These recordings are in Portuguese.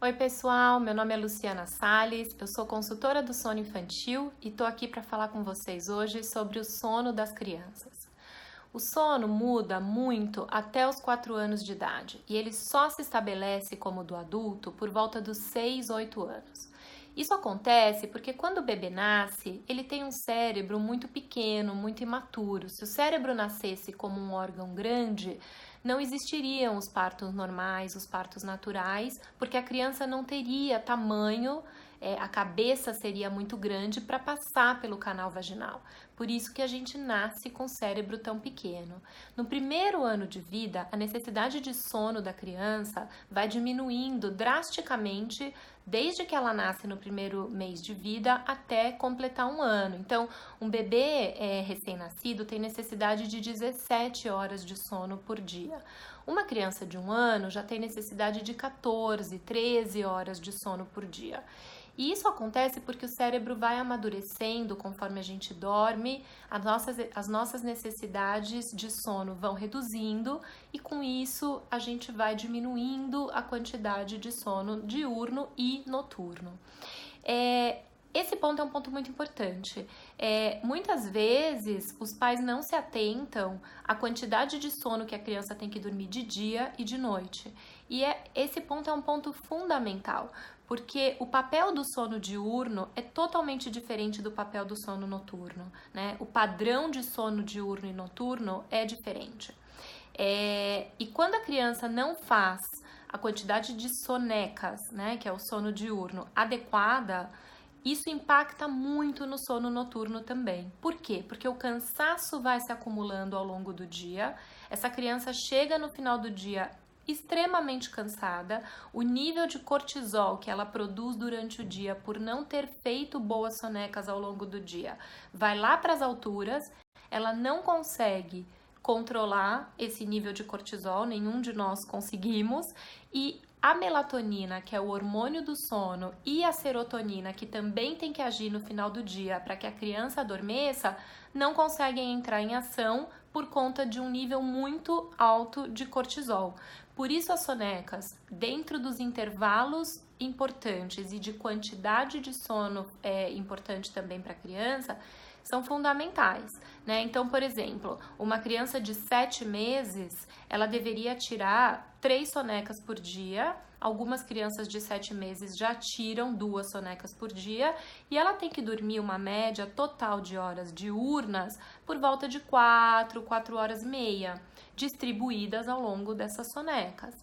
Oi pessoal, meu nome é Luciana Salles, eu sou consultora do sono infantil e estou aqui para falar com vocês hoje sobre o sono das crianças. O sono muda muito até os 4 anos de idade e ele só se estabelece como do adulto por volta dos 6, 8 anos. Isso acontece porque quando o bebê nasce, ele tem um cérebro muito pequeno, muito imaturo. Se o cérebro nascesse como um órgão grande, não existiriam os partos normais, os partos naturais, porque a criança não teria tamanho, a cabeça seria muito grande para passar pelo canal vaginal. Por isso que a gente nasce com o cérebro tão pequeno. No primeiro ano de vida, a necessidade de sono da criança vai diminuindo drasticamente desde que ela nasce no primeiro mês de vida até completar um ano. Então, um bebê recém-nascido tem necessidade de 17 horas de sono por dia. Uma criança de um ano já tem necessidade de 14, 13 horas de sono por dia. E isso acontece porque o cérebro vai amadurecendo conforme a gente dorme, as nossas necessidades de sono vão reduzindo e com isso a gente vai diminuindo a quantidade de sono diurno e noturno. Esse ponto é um ponto muito importante. Muitas vezes os pais não se atentam à quantidade de sono que a criança tem que dormir de dia e de noite. E esse ponto é um ponto fundamental, porque o papel do sono diurno é totalmente diferente do papel do sono noturno, né? O padrão de sono diurno e noturno é diferente. E quando a criança não faz a quantidade de sonecas, né, que é o sono diurno, adequada, isso impacta muito no sono noturno também. Por quê? Porque o cansaço vai se acumulando ao longo do dia, essa criança chega no final do dia extremamente cansada, o nível de cortisol que ela produz durante o dia por não ter feito boas sonecas ao longo do dia vai lá para as alturas, ela não consegue controlar esse nível de cortisol, nenhum de nós conseguimos, e a melatonina, que é o hormônio do sono, e a serotonina, que também tem que agir no final do dia para que a criança adormeça, não conseguem entrar em ação por conta de um nível muito alto de cortisol. Por isso, as sonecas, dentro dos intervalos importantes e de quantidade de sono importante também para a criança, são fundamentais, né? Então, por exemplo, uma criança de 7 meses, ela deveria tirar 3 sonecas por dia. Algumas crianças de 7 meses já tiram 2 sonecas por dia e ela tem que dormir uma média total de horas diurnas por volta de 4 horas e meia, distribuídas ao longo dessas sonecas.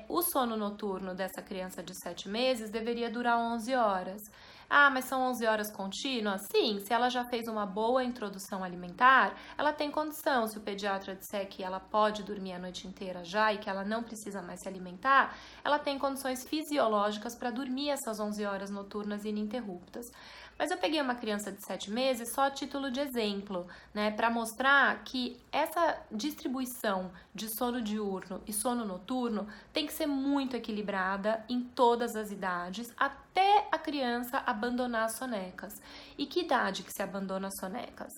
O sono noturno dessa criança de 7 meses deveria durar 11 horas. Ah, mas são 11 horas contínuas? Sim, se ela já fez uma boa introdução alimentar, ela tem condição. Se o pediatra disser que ela pode dormir a noite inteira já e que ela não precisa mais se alimentar, ela tem condições fisiológicas para dormir essas 11 horas noturnas ininterruptas. Mas eu peguei uma criança de 7 meses só a título de exemplo, né, para mostrar que essa distribuição de sono diurno e sono noturno tem que ser muito equilibrada em todas as idades, até a criança abandonar as sonecas. E que idade que se abandona as sonecas?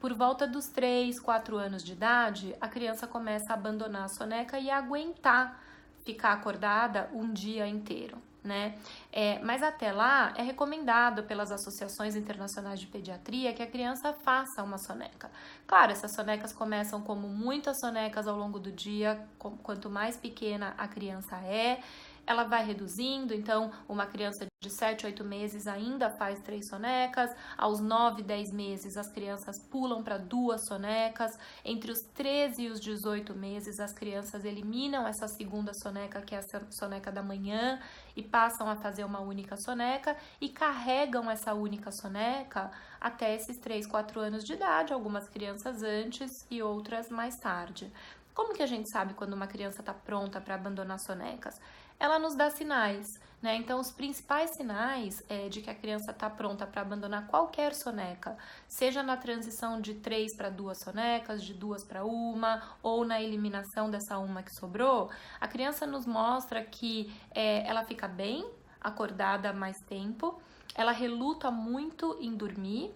Por volta dos 3, 4 anos de idade, a criança começa a abandonar a soneca e a aguentar ficar acordada um dia inteiro, né? Mas até lá é recomendado pelas associações internacionais de pediatria que a criança faça uma soneca. Claro, essas sonecas começam como muitas sonecas ao longo do dia, quanto mais pequena a criança ela vai reduzindo, então uma criança de 7, 8 meses ainda faz 3 sonecas, aos 9, 10 meses as crianças pulam para 2 sonecas, entre os 13 e os 18 meses as crianças eliminam essa segunda soneca, que é a soneca da manhã, e passam a fazer uma única soneca e carregam essa única soneca até esses 3, 4 anos de idade, algumas crianças antes e outras mais tarde. Como que a gente sabe quando uma criança está pronta para abandonar sonecas? Ela nos dá sinais, né? Então, os principais sinais de que a criança está pronta para abandonar qualquer soneca, seja na transição de 3 para 2 sonecas, de 2 para 1, ou na eliminação dessa uma que sobrou, a criança nos mostra que ela fica bem, acordada mais tempo, ela reluta muito em dormir.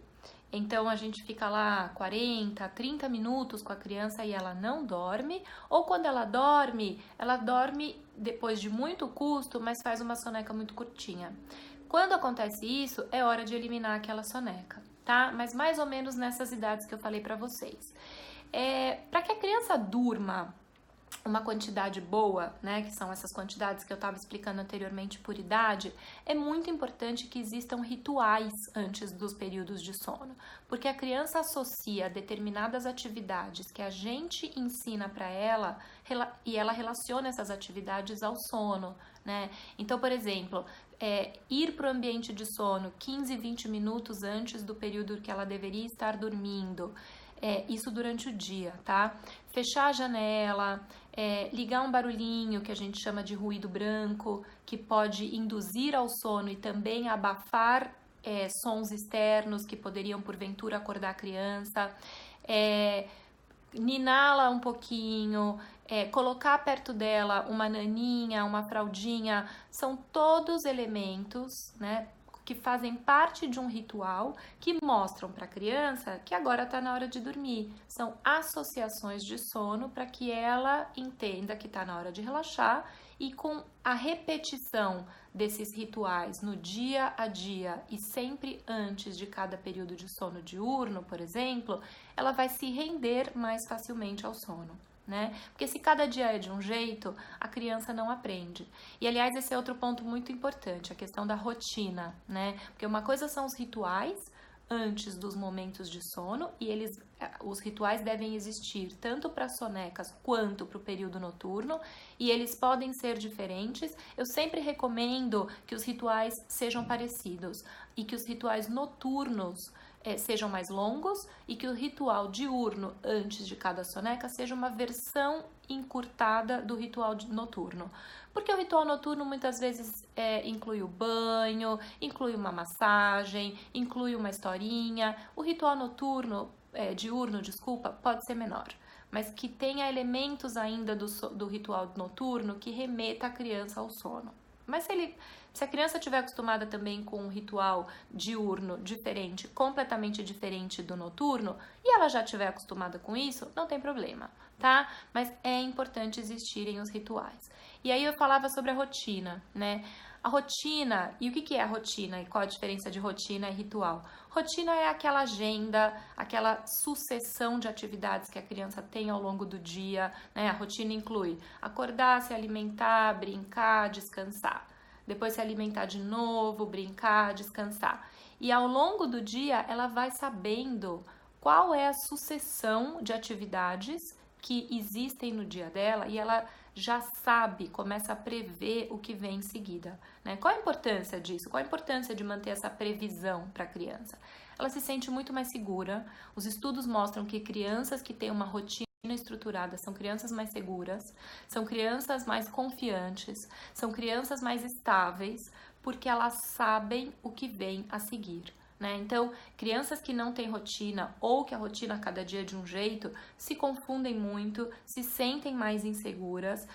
Então, a gente fica lá 40, 30 minutos com a criança e ela não dorme, ou quando ela dorme depois de muito custo, mas faz uma soneca muito curtinha. Quando acontece isso, é hora de eliminar aquela soneca, tá? Mas mais ou menos nessas idades que eu falei para vocês. Para que a criança durma uma quantidade boa, né, que são essas quantidades que eu estava explicando anteriormente por idade, é muito importante que existam rituais antes dos períodos de sono, porque a criança associa determinadas atividades que a gente ensina para ela e ela relaciona essas atividades ao sono, né? Então, por exemplo, ir para o ambiente de sono 15, 20 minutos antes do período que ela deveria estar dormindo, isso durante o dia, tá? Fechar a janela, ligar um barulhinho que a gente chama de ruído branco, que pode induzir ao sono e também abafar sons externos que poderiam porventura acordar a criança, niná-la um pouquinho, colocar perto dela uma naninha, uma fraldinha, são todos elementos, né, que fazem parte de um ritual que mostram para a criança que agora está na hora de dormir. São associações de sono para que ela entenda que está na hora de relaxar, e com a repetição desses rituais no dia a dia e sempre antes de cada período de sono diurno, por exemplo, ela vai se render mais facilmente ao sono, né? Porque se cada dia é de um jeito, a criança não aprende. E aliás, esse é outro ponto muito importante, a questão da rotina, né? Porque uma coisa são os rituais antes dos momentos de sono, e os rituais devem existir tanto para sonecas quanto para o período noturno, e eles podem ser diferentes. Eu sempre recomendo que os rituais sejam parecidos e que os rituais noturnos sejam mais longos, e que o ritual diurno antes de cada soneca seja uma versão encurtada do ritual noturno. Porque o ritual noturno muitas vezes inclui o banho, inclui uma massagem, inclui uma historinha. O ritual diurno, pode ser menor, mas que tenha elementos ainda do ritual noturno que remeta a criança ao sono. Mas se a criança estiver acostumada também com um ritual diurno diferente, completamente diferente do noturno, e ela já estiver acostumada com isso, não tem problema, tá? Mas é importante existirem os rituais. E aí eu falava sobre a rotina, né? A rotina, e o que é a rotina e qual a diferença de rotina e ritual? Rotina é aquela agenda, aquela sucessão de atividades que a criança tem ao longo do dia, né? A rotina inclui acordar, se alimentar, brincar, descansar. Depois se alimentar de novo, brincar, descansar. E ao longo do dia ela vai sabendo qual é a sucessão de atividades que existem no dia dela, e ela já sabe, começa a prever o que vem em seguida, né? Qual a importância disso? Qual a importância de manter essa previsão para a criança? Ela se sente muito mais segura. Os estudos mostram que crianças que têm uma rotina estruturada são crianças mais seguras, são crianças mais confiantes, são crianças mais estáveis, porque elas sabem o que vem a seguir, né? Então, crianças que não têm rotina, ou que a rotina cada dia é de um jeito, se confundem muito, se sentem mais inseguras,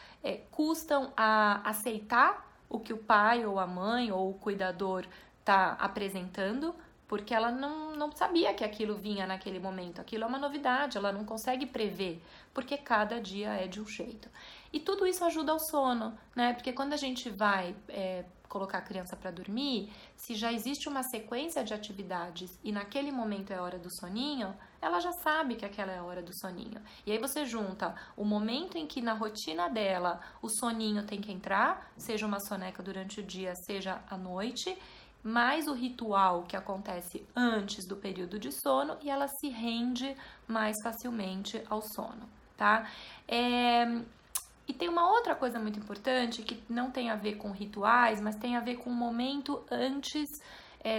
custam a aceitar o que o pai ou a mãe ou o cuidador está apresentando, porque ela não sabia que aquilo vinha naquele momento. Aquilo é uma novidade, ela não consegue prever, porque cada dia é de um jeito. E tudo isso ajuda ao sono, né? Porque quando a gente vai colocar a criança para dormir, se já existe uma sequência de atividades e naquele momento é a hora do soninho, ela já sabe que aquela é a hora do soninho. E aí você junta o momento em que na rotina dela o soninho tem que entrar, seja uma soneca durante o dia, seja à noite, mais o ritual que acontece antes do período de sono, e ela se rende mais facilmente ao sono, tá? E tem uma outra coisa muito importante que não tem a ver com rituais, mas tem a ver com o momento antes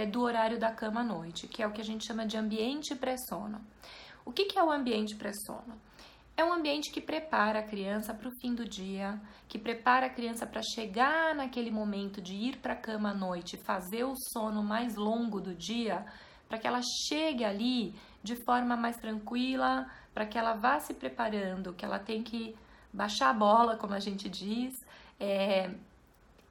do horário da cama à noite, que é o que a gente chama de ambiente pré-sono. O que é o ambiente pré-sono? É um ambiente que prepara a criança para o fim do dia, que prepara a criança para chegar naquele momento de ir para a cama à noite, fazer o sono mais longo do dia, para que ela chegue ali de forma mais tranquila, para que ela vá se preparando, que ela tem que baixar a bola, como a gente diz,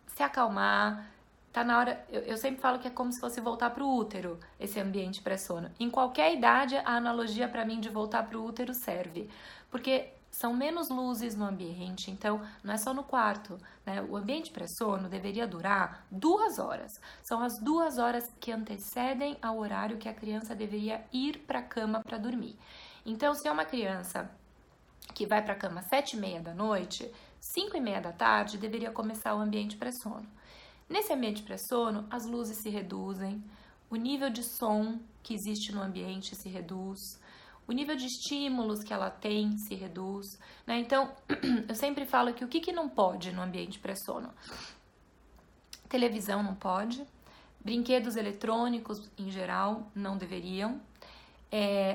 se acalmar. Tá na hora, eu sempre falo que é como se fosse voltar para o útero, esse ambiente pré-sono. Em qualquer idade, a analogia para mim de voltar para o útero serve. Porque são menos luzes no ambiente, então não é só no quarto, né? O ambiente pré-sono deveria durar 2 horas. São as 2 horas que antecedem ao horário que a criança deveria ir para a cama para dormir. Então, se é uma criança que vai para a cama às 7h30 da noite, 5h30 da tarde deveria começar o ambiente pré-sono. Nesse ambiente pré-sono, as luzes se reduzem, o nível de som que existe no ambiente se reduz, o nível de estímulos que ela tem se reduz, né? Então, eu sempre falo que o que não pode no ambiente pré-sono? Televisão não pode, brinquedos eletrônicos em geral não deveriam,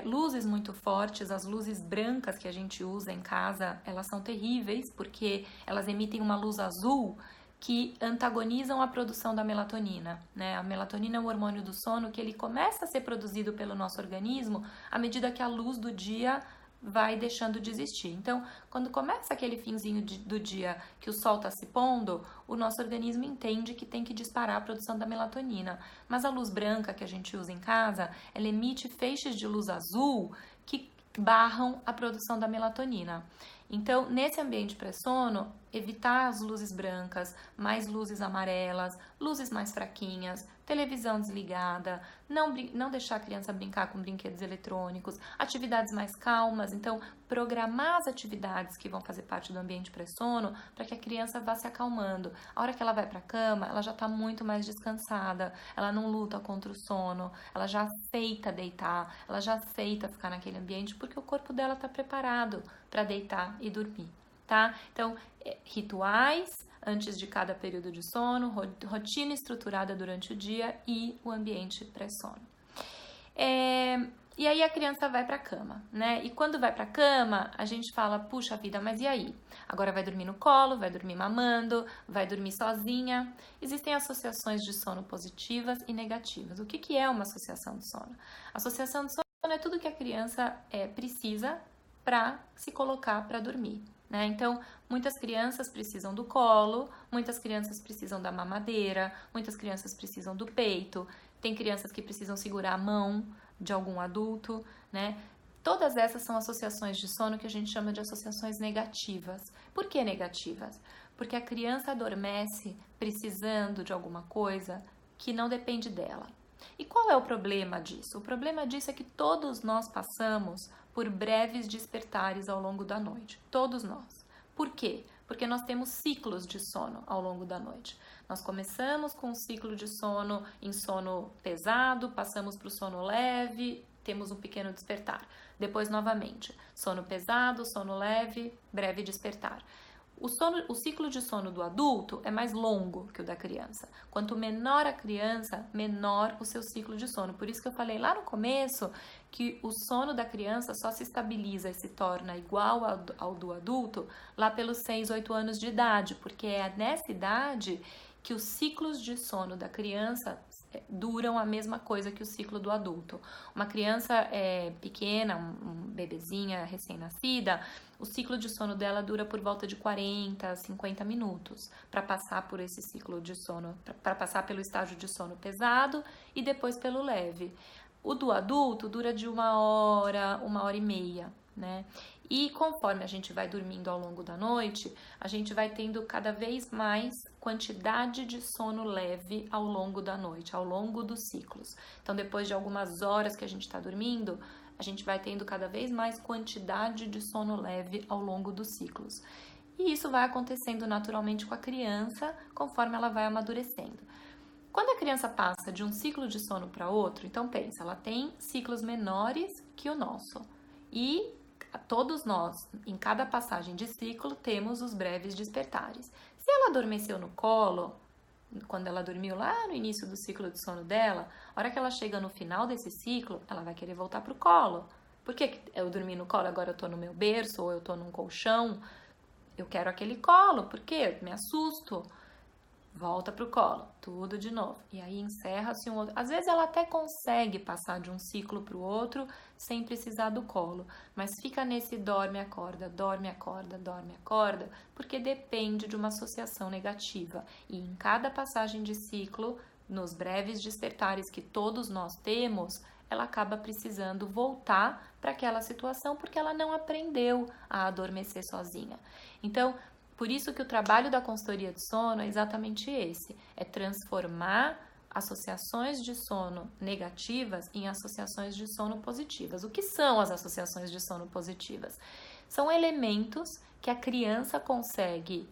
luzes muito fortes, as luzes brancas que a gente usa em casa, elas são terríveis porque elas emitem uma luz azul que antagonizam a produção da melatonina, né? A melatonina é um hormônio do sono que ele começa a ser produzido pelo nosso organismo à medida que a luz do dia vai deixando de existir. Então, quando começa aquele finzinho do dia que o sol está se pondo, o nosso organismo entende que tem que disparar a produção da melatonina. Mas a luz branca que a gente usa em casa, ela emite feixes de luz azul que barram a produção da melatonina. Então, nesse ambiente pré-sono, evitar as luzes brancas, mais luzes amarelas, luzes mais fraquinhas, televisão desligada, não deixar a criança brincar com brinquedos eletrônicos, atividades mais calmas. Então, programar as atividades que vão fazer parte do ambiente pré-sono para que a criança vá se acalmando. A hora que ela vai para a cama, ela já está muito mais descansada, ela não luta contra o sono, ela já aceita deitar, ela já aceita ficar naquele ambiente porque o corpo dela está preparado para deitar e dormir, tá? Então, rituais antes de cada período de sono, rotina estruturada durante o dia e o ambiente pré-sono. E aí a criança vai para a cama, né? E quando vai para a cama, a gente fala, puxa vida, mas e aí? Agora vai dormir no colo, vai dormir mamando, vai dormir sozinha. Existem associações de sono positivas e negativas. O que é uma associação de sono? Associação de sono é tudo que a criança precisa para se colocar para dormir, né? Então, muitas crianças precisam do colo, muitas crianças precisam da mamadeira, muitas crianças precisam do peito, tem crianças que precisam segurar a mão de algum adulto, né? Todas essas são associações de sono que a gente chama de associações negativas. Por que negativas? Porque a criança adormece precisando de alguma coisa que não depende dela. E qual é o problema disso? O problema disso é que todos nós passamos por breves despertares ao longo da noite. Todos nós. Por quê? Porque nós temos ciclos de sono ao longo da noite. Nós começamos com um ciclo de sono em sono pesado, passamos para o sono leve, temos um pequeno despertar. Depois, novamente, sono pesado, sono leve, breve despertar. O ciclo de sono do adulto é mais longo que o da criança. Quanto menor a criança, menor o seu ciclo de sono. Por isso que eu falei lá no começo que o sono da criança só se estabiliza e se torna igual ao do adulto lá pelos 6, 8 anos de idade, porque é nessa idade que os ciclos de sono da criança duram a mesma coisa que o ciclo do adulto. Uma criança pequena, um bebezinha recém-nascida, o ciclo de sono dela dura por volta de 40, 50 minutos para passar por esse ciclo de sono, para passar pelo estágio de sono pesado e depois pelo leve. O do adulto dura de 1 hora e meia, né? E conforme a gente vai dormindo ao longo da noite, a gente vai tendo cada vez mais quantidade de sono leve ao longo da noite, ao longo dos ciclos. Então, depois de algumas horas que a gente está dormindo, a gente vai tendo cada vez mais quantidade de sono leve ao longo dos ciclos. E isso vai acontecendo naturalmente com a criança, conforme ela vai amadurecendo. Quando a criança passa de um ciclo de sono para outro, então pensa, ela tem ciclos menores que o nosso. E todos nós, em cada passagem de ciclo, temos os breves despertares. Se ela adormeceu no colo, quando ela dormiu lá no início do ciclo de sono dela, a hora que ela chega no final desse ciclo, ela vai querer voltar pro colo. Por que eu dormi no colo, agora eu tô no meu berço, ou eu tô num colchão? Eu quero aquele colo, por quê? Eu me assusto. Volta pro colo, tudo de novo. E aí encerra-se um outro. Às vezes ela até consegue passar de um ciclo pro outro sem precisar do colo, mas fica nesse dorme, acorda, dorme, acorda, dorme, acorda, porque depende de uma associação negativa. E em cada passagem de ciclo, nos breves despertares que todos nós temos, ela acaba precisando voltar para aquela situação porque ela não aprendeu a adormecer sozinha. Então, por isso que o trabalho da consultoria de sono é exatamente esse, é transformar associações de sono negativas em associações de sono positivas. O que são as associações de sono positivas? São elementos que a criança consegue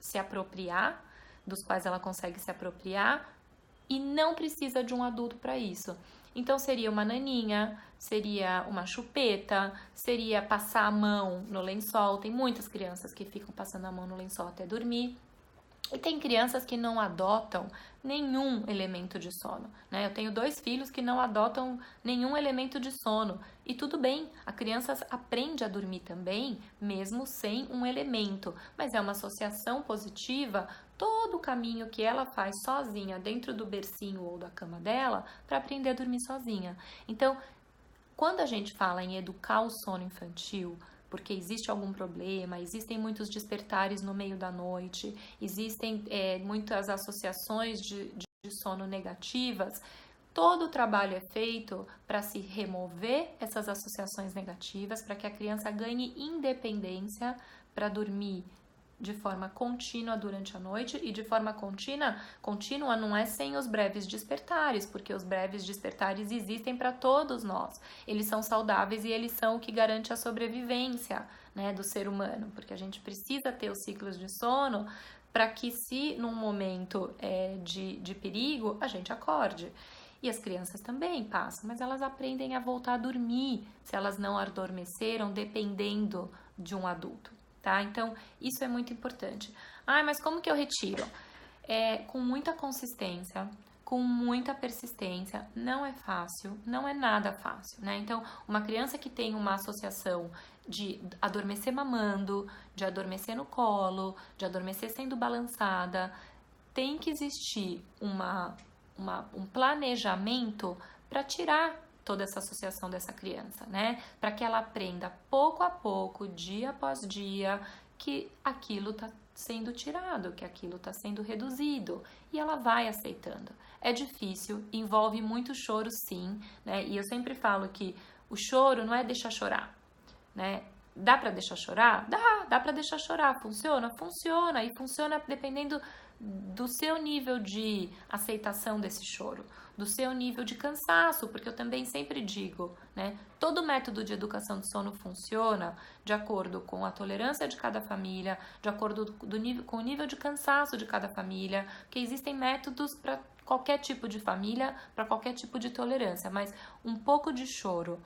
se apropriar, dos quais ela consegue se apropriar e não precisa de um adulto para isso. Então seria uma naninha, seria uma chupeta, seria passar a mão no lençol. Tem muitas crianças que ficam passando a mão no lençol até dormir. E tem crianças que não adotam nenhum elemento de sono, né? Eu tenho 2 filhos que não adotam nenhum elemento de sono. E tudo bem, a criança aprende a dormir também, mesmo sem um elemento. Mas é uma associação positiva, todo o caminho que ela faz sozinha dentro do bercinho ou da cama dela para aprender a dormir sozinha. Então, quando a gente fala em educar o sono infantil, porque existe algum problema, existem muitos despertares no meio da noite, existem muitas associações de sono negativas, todo o trabalho é feito para se remover essas associações negativas, para que a criança ganhe independência para dormir de forma contínua durante a noite, e de forma contínua não é sem os breves despertares, porque os breves despertares existem para todos nós. Eles são saudáveis e eles são o que garante a sobrevivência, né, do ser humano, porque a gente precisa ter os ciclos de sono para que, se num momento de perigo, a gente acorde. E as crianças também passam, mas elas aprendem a voltar a dormir se elas não adormeceram dependendo de um adulto. Tá? Então, isso é muito importante. Mas como que eu retiro? Com muita consistência, com muita persistência. Não é fácil, não é nada fácil, né? Então, uma criança que tem uma associação de adormecer mamando, de adormecer no colo, de adormecer sendo balançada, tem que existir um planejamento para tirar toda essa associação dessa criança, né? Para que ela aprenda pouco a pouco, dia após dia, que aquilo está sendo tirado, que aquilo está sendo reduzido, e ela vai aceitando. É difícil, envolve muito choro, sim, né? E eu sempre falo que o choro não é deixar chorar, né? Dá para deixar chorar? Dá para deixar chorar. Funciona? Funciona. E funciona dependendo do seu nível de aceitação desse choro, do seu nível de cansaço, porque eu também sempre digo, né? Todo método de educação de sono funciona de acordo com a tolerância de cada família, de acordo com o nível de cansaço de cada família, porque existem métodos para qualquer tipo de família, para qualquer tipo de tolerância, mas um pouco de choro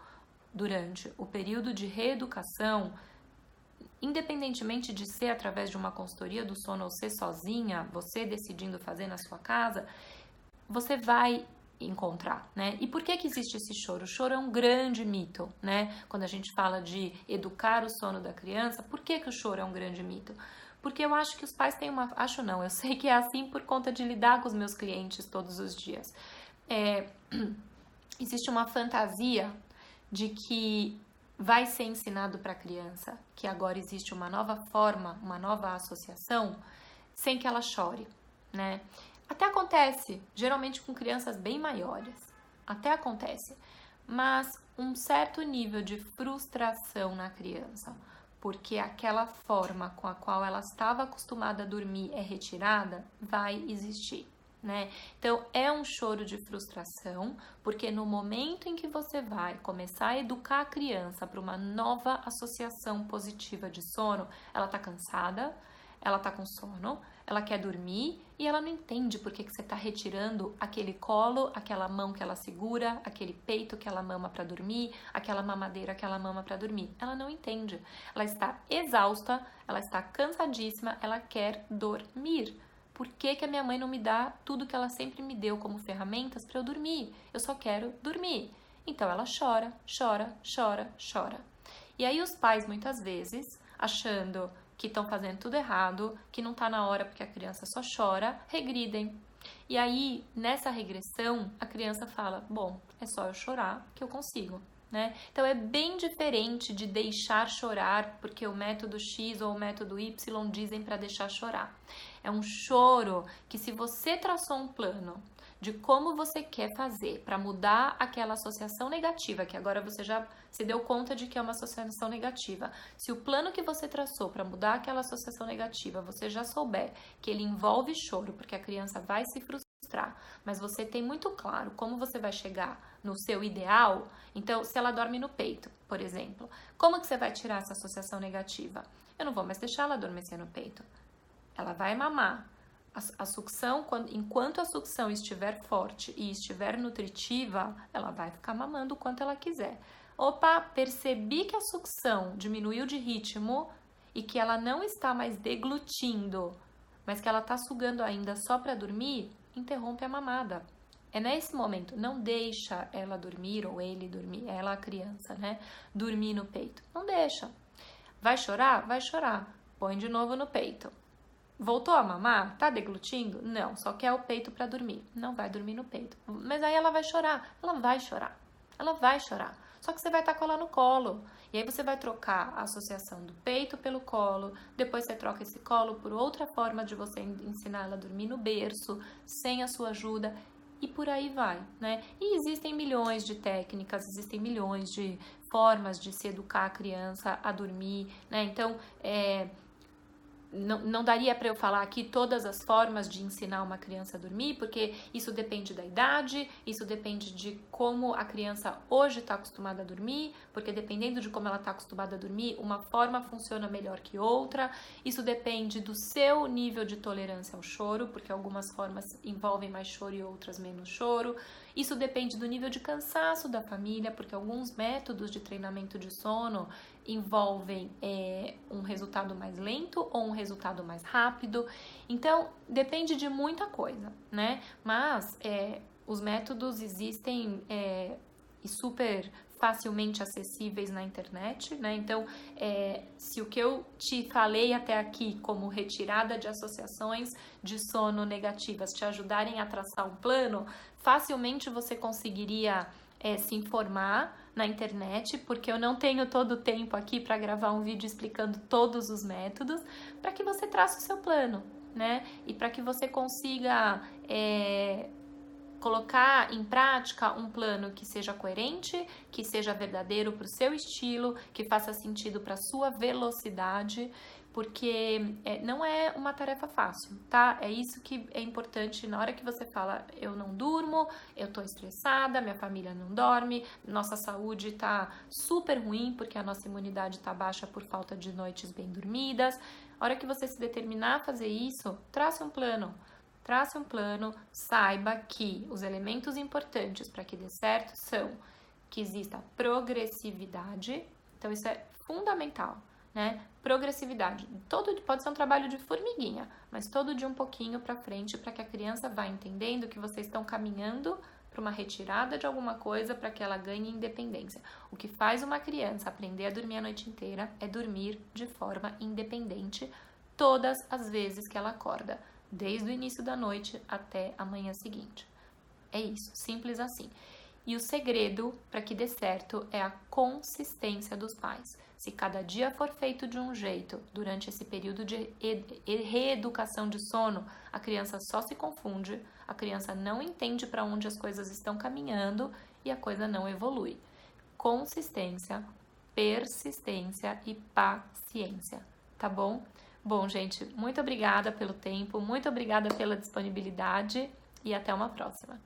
durante o período de reeducação, independentemente de ser através de uma consultoria do sono ou ser sozinha, você decidindo fazer na sua casa, você vai encontrar, né? E por que existe esse choro? O choro é um grande mito, né? Quando a gente fala de educar o sono da criança, por que o choro é um grande mito? Porque eu acho que os pais têm uma... Acho não, eu sei que é assim por conta de lidar com os meus clientes todos os dias. Existe uma fantasia de que vai ser ensinado para a criança que agora existe uma nova forma, uma nova associação, sem que ela chore, né? Até acontece, geralmente com crianças bem maiores, até acontece, mas um certo nível de frustração na criança, porque aquela forma com a qual ela estava acostumada a dormir é retirada, vai existir, né? Então, é um choro de frustração, porque no momento em que você vai começar a educar a criança para uma nova associação positiva de sono, ela tá cansada, ela tá com sono, ela quer dormir e ela não entende por que você tá retirando aquele colo, aquela mão que ela segura, aquele peito que ela mama para dormir, aquela mamadeira que ela mama para dormir. Ela não entende. Ela está exausta, ela está cansadíssima, ela quer dormir. Por que a minha mãe não me dá tudo que ela sempre me deu como ferramentas para eu dormir? Eu só quero dormir. Então ela chora, chora, chora, chora. E aí os pais, muitas vezes, achando que estão fazendo tudo errado, que não está na hora porque a criança só chora, regridem. E aí, nessa regressão, a criança fala, bom, é só eu chorar que eu consigo, né? Então, é bem diferente de deixar chorar, porque o método X ou o método Y dizem para deixar chorar. É um choro que, se você traçou um plano de como você quer fazer para mudar aquela associação negativa, que agora você já se deu conta de que é uma associação negativa. Se o plano que você traçou para mudar aquela associação negativa, você já souber que ele envolve choro, porque a criança vai se frustrar, mas você tem muito claro como você vai chegar no seu ideal, então se ela dorme no peito, por exemplo, como que você vai tirar essa associação negativa? Eu não vou mais deixar ela adormecer no peito. Ela vai mamar. A sucção, enquanto a sucção estiver forte e estiver nutritiva, ela vai ficar mamando o quanto ela quiser. Opa, percebi que a sucção diminuiu de ritmo e que ela não está mais deglutindo, mas que ela está sugando ainda só para dormir, interrompe a mamada. É nesse momento, não deixa ela dormir ou ele dormir, ela a criança, né? Dormir no peito. Não deixa. Vai chorar? Vai chorar. Põe de novo no peito. Voltou a mamar? Tá deglutindo? Não, só quer o peito para dormir. Não vai dormir no peito. Mas aí ela vai chorar. Ela vai chorar. Ela vai chorar. Só que você vai estar com ela no colo. E aí você vai trocar a associação do peito pelo colo. Depois você troca esse colo por outra forma de você ensinar ela a dormir no berço, sem a sua ajuda. E por aí vai, né? E existem milhões de técnicas, existem milhões de formas de se educar a criança a dormir, né? Então, não daria para eu falar aqui todas as formas de ensinar uma criança a dormir, porque isso depende da idade, isso depende de como a criança hoje está acostumada a dormir, porque dependendo de como ela está acostumada a dormir, uma forma funciona melhor que outra. Isso depende do seu nível de tolerância ao choro, porque algumas formas envolvem mais choro e outras menos choro. Isso depende do nível de cansaço da família, porque alguns métodos de treinamento de sono envolvem um resultado mais lento ou um resultado mais rápido. Então, depende de muita coisa, né? Mas os métodos existem e super facilmente acessíveis na internet, né? Então, se o que eu te falei até aqui como retirada de associações de sono negativas te ajudarem a traçar um plano, facilmente você conseguiria se informar na internet, porque eu não tenho todo o tempo aqui para gravar um vídeo explicando todos os métodos, para que você trace o seu plano, né? E para que você consiga colocar em prática um plano que seja coerente, que seja verdadeiro para o seu estilo, que faça sentido para a sua velocidade, porque não é uma tarefa fácil, tá? É isso que é importante na hora que você fala, eu não durmo, eu tô estressada, minha família não dorme, nossa saúde tá super ruim porque a nossa imunidade tá baixa por falta de noites bem dormidas. A hora que você se determinar a fazer isso, trace um plano. Trace um plano, saiba que os elementos importantes para que dê certo são que exista progressividade, então isso é fundamental, né? Progressividade. Pode ser um trabalho de formiguinha, mas todo de um pouquinho para frente para que a criança vá entendendo que vocês estão caminhando para uma retirada de alguma coisa para que ela ganhe independência. O que faz uma criança aprender a dormir a noite inteira é dormir de forma independente todas as vezes que ela acorda, desde o início da noite até a manhã seguinte. É isso, simples assim. E o segredo para que dê certo é a consistência dos pais. Se cada dia for feito de um jeito, durante esse período de reeducação de sono, a criança só se confunde, a criança não entende para onde as coisas estão caminhando e a coisa não evolui. Consistência, persistência e paciência, tá bom? Bom, gente, muito obrigada pelo tempo, muito obrigada pela disponibilidade e até uma próxima.